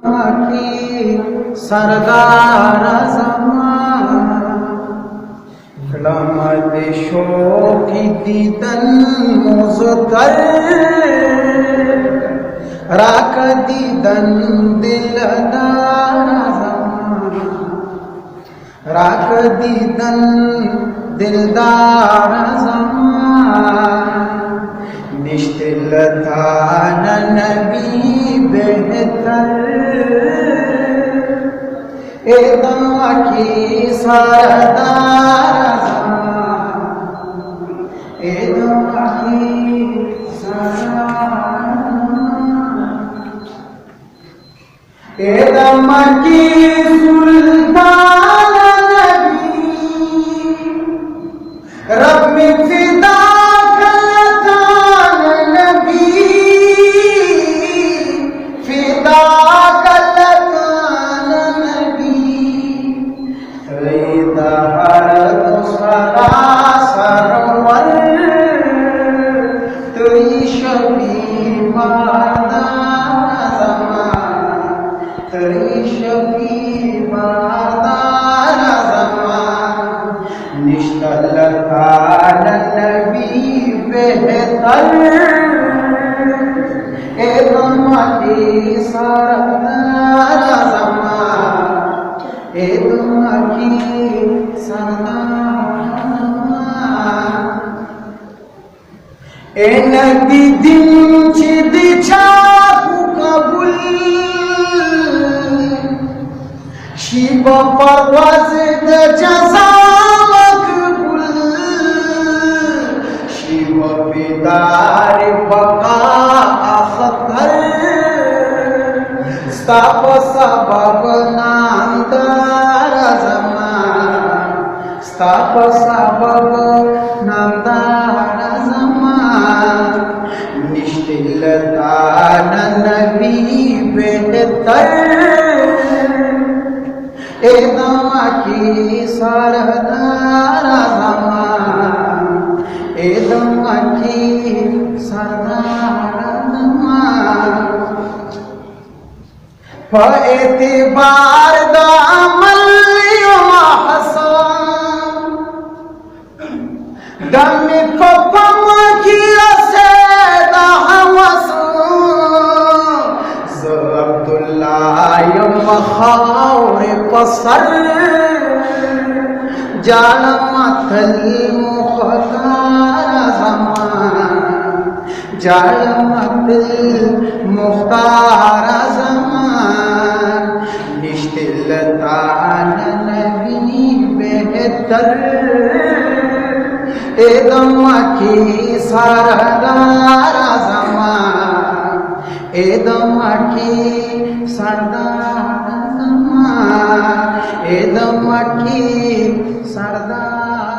की सरदार ज़मान लमदिशो की दीदन मुज़तर राक दीदन दिलदार ज़मान राक दीदन दिलदार ज़मान निश्तिल था नबी बेहतर एदमा की सरदार ज़मान एदमा की सरदार एदमा की सुल्तान नबी रब में फिदा एदमा की सरदार ज़मान एदमा की सरदार ज़मान एनदी दिन चिदी चाकू कबूल शिब परवाज़ द जज़ा मकबूल शिब बिदार बका खतर स्ताप सबब नामदार ज़मान स्ताप सबब नामदार ज़मान निश्तिल तान नबी बेहतर एदमा की सरदार ज़मान एदमा की सरदार एतिबार दामल हसन दम पम की असेदा अब्दुल्लाह मखार पसर जालमतल मुख्तार ज़मान जालमतल मुख्तार ज़मान निश्तिल तान नबी बेहतर एदमा की सरदार ज़मान एदमा की सरदार ज़मान एदमा की सरदार